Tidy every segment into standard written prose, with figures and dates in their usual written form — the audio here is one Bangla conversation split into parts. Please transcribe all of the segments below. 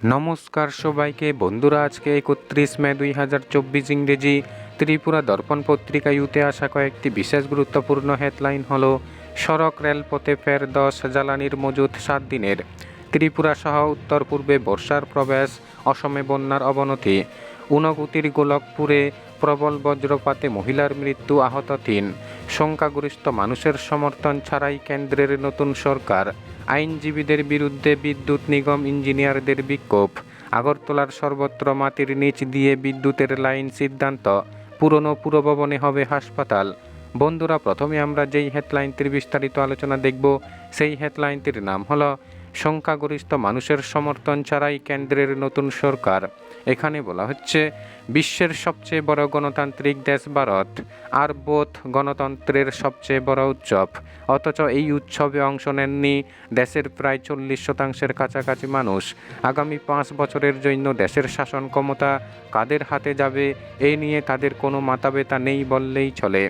নমস্কার সবাইকে বন্ধুরা, আজকে 31 মে 2024 ইংরেজি ত্রিপুরা দর্পণ পত্রিকা ইউতে আসা কয়েকটি বিশেষ গুরুত্বপূর্ণ হেডলাইন হলো: সড়ক রেলপথে ফের 10 জ্বালানির মজুত 7 দিনের, ত্রিপুরা সহ উত্তর পূর্বে বর্ষার প্রবেশ, অসমে বন্যার অবনতি, ঊনকোটির গোলকপুরে প্রবল বজ্রপাতে মহিলার মৃত্যু, আহত 3, সংখ্যাগরিষ্ঠ মানুষের সমর্থন ছাড়াই কেন্দ্রের নতুন সরকার, আইনজীবীদের বিরুদ্ধে বিদ্যুৎ নিগম ইঞ্জিনিয়ারদের বিক্ষোভ, আগরতলার সর্বত্র মাটির নিচ দিয়ে বিদ্যুতের লাইন সিদ্ধান্ত, পুরনো পুরভবনে হবে হাসপাতাল। বন্ধুরা, প্রথমে আমরা যেই হেডলাইনটির বিস্তারিত আলোচনা দেখব, সেই হেডলাইনটির নাম হলো সংখ্যাগরিষ্ঠ মানুষের সমর্থন ছাড়াই কেন্দ্রের নতুন সরকার। এখানে বলা হচ্ছে, বিশ্বের সবচেয়ে বড় গণতান্ত্রিক দেশ ভারত, আর বোধ গণতন্ত্রের সবচেয়ে বড় উৎসব, অথচ এই উৎসবে অংশ নেননি দেশের প্রায় 40% কাছাকাছি মানুষ। আগামী 5 বছরের জন্য দেশের শাসন ক্ষমতা কাদের হাতে যাবে, এই নিয়ে তাদের কোনো মাথাব্যথা নেই বললেই চলে।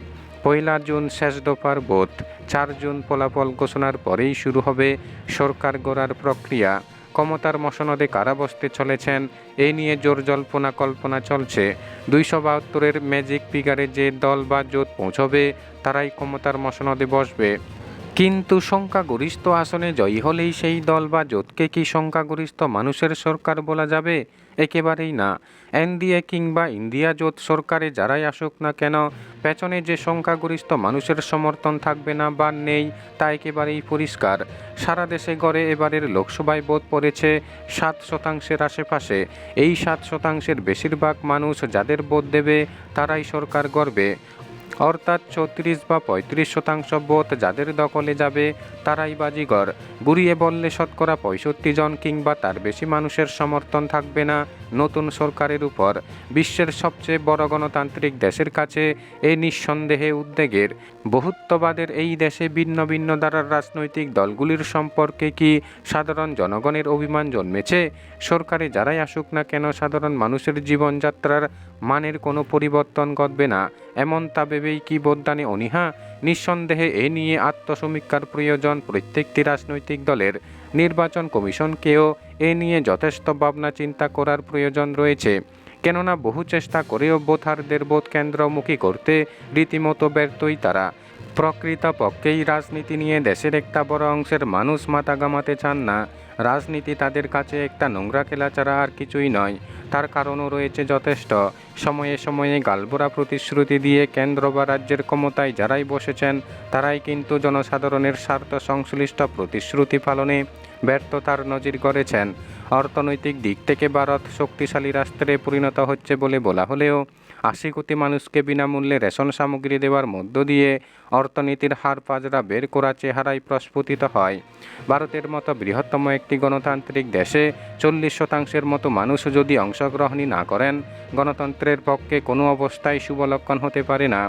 1 জুন শেষ দফার ভোট, 4 জুন ফলাফল ঘোষণার পরেই শুরু হবে সরকার গড়ার প্রক্রিয়া। ক্ষমতার মসনদে কারা বসতে চলেছেন, এই নিয়ে জোর জল্পনা কল্পনা চলছে। 272-এর ম্যাজিক ফিগারে যে দল বা জোট পৌঁছবে তারাই ক্ষমতার মসনদে বসবে। কিন্তু সংখ্যাগরিষ্ঠ আসনে জয়ী হলেই সেই দল বা জোটকে কি সংখ্যাগরিষ্ঠ মানুষের সরকার বলা যাবে? একেবারেই না। এনডিএ কিংবা ইন্ডিয়া জোট সরকারে যারাই আসুক না কেন, পেছনে যে সংখ্যাগরিষ্ঠ মানুষের সমর্থন থাকবে না বা নেই তা একেবারেই পরিষ্কার। সারা দেশে গড়ে এবারের লোকসভায় ভোট পড়েছে 7% আশেপাশে। এই 7%-এর বেশিরভাগ মানুষ যাদের ভোট দেবে তারাই সরকার গড়বে। অর্থাৎ 34 বা 35% ভোট যাদের দখলে যাবে তারাই বাজিঘর। ঘুরিয়ে বললে শতকরা 65 জন কিংবা তার বেশি মানুষের সমর্থন থাকবে না নতুন সরকারের উপর। বিশ্বের সবচেয়ে বড় গণতান্ত্রিক দেশের কাছে এই নিঃসন্দেহে উদ্বেগের। বহুত্ববাদের এই দেশে ভিন্ন ভিন্ন ধারার রাজনৈতিক দলগুলির সম্পর্কে কি সাধারণ জনগণের অভিমান জন্মেছে? সরকারে যারাই আসুক না কেন, সাধারণ মানুষের জীবনযাত্রার মানের কোনো পরিবর্তন ঘটবে না, এমন তা ভেবেই কি ভোটদানে অনীহা? নিঃসন্দেহে এ নিয়ে আত্মসমীক্ষার প্রয়োজন প্রত্যেকটি রাজনৈতিক দলের। নির্বাচন কমিশনকেও এ নিয়ে যথেষ্ট ভাবনা চিন্তা করার প্রয়োজন রয়েছে। কেননা বহু চেষ্টা করেও ভোটারদের ভোট কেন্দ্রমুখী করতে রীতিমতো ব্যর্থই তারা। প্রকৃতপক্ষেই রাজনীতি নিয়ে দেশের একটা বড় অংশের মানুষ মাথা ঘামাতে চান না। রাজনীতি তাদের কাছে একটা নোংরা খেলা ছাড়া আর কিছুই নয়। তার কারণও রয়েছে যথেষ্ট। সময়ে সময়ে গালভরা প্রতিশ্রুতি দিয়ে কেন্দ্র বা রাজ্যের ক্ষমতায় যারাই বসেছেন তারাই কিন্তু জনসাধারণের স্বার্থ সংশ্লিষ্ট প্রতিশ্রুতি পালনে ব্যর্থতার নজির গড়েছেন। অর্থনৈতিক দিক থেকে ভারত শক্তিশালী রাষ্ট্রে পরিণত হচ্ছে বলে বলা হলেও 80 কোটি মানুষকে বিনামূল্যে রেশন সামগ্রী দেওয়ার মধ্য দিয়ে অর্থনীতির হার পাজরা বের করা চেহারায় প্রস্ফুটিত হয়। ভারতের মতো বৃহত্তম একটি গণতান্ত্রিক দেশে 40%-এর মতো মানুষ যদি অংশগ্রহণই না করেন, গণতন্ত্রের পক্ষে কোনো অবস্থায় শুভ লক্ষণ হতে পারে না।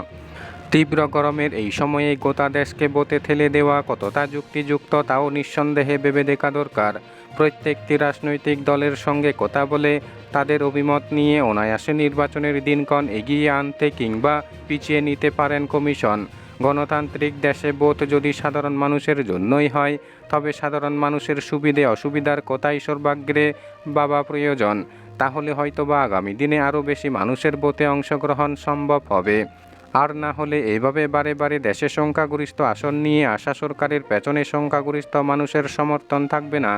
তীব্র গরমের এই সময়ে গোটা দেশকে ভোটে ঠেলে দেওয়া কতটা যুক্তিযুক্ত তাও নিঃসন্দেহে ভেবে দেখা দরকার। প্রত্যেকটি রাজনৈতিক দলের সঙ্গে কথা বলে তাদের অভিমত নিয়ে অনায়াসে নির্বাচনের দিনক্ষণ এগিয়ে আনতে কিংবা পিছিয়ে নিতে পারেন কমিশন। গণতান্ত্রিক দেশে ভোট যদি সাধারণ মানুষের জন্যই হয়, তবে সাধারণ মানুষের সুবিধে অসুবিধার কথাই সর্বাগ্রে ভাবা প্রয়োজন। তাহলে হয়তোবা আগামী দিনে আরও বেশি মানুষের ভোটে অংশগ্রহণ সম্ভব হবে। আর না হলে এভাবে বারে বারে দেশে সংখ্যাগরিষ্ঠ আসন নিয়ে আসা সরকারের পেছনে সংখ্যাগরিষ্ঠ মানুষের সমর্থন থাকবে না।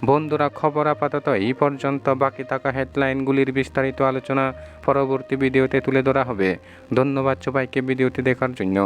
বন্ধুরা, খবর আপাতত এই পর্যন্ত। বাকি থাকা হেডলাইনগুলির বিস্তারিত আলোচনা পরবর্তী ভিডিওতে তুলে ধরা হবে। ধন্যবাদ সবাইকে ভিডিওটি দেখার জন্য।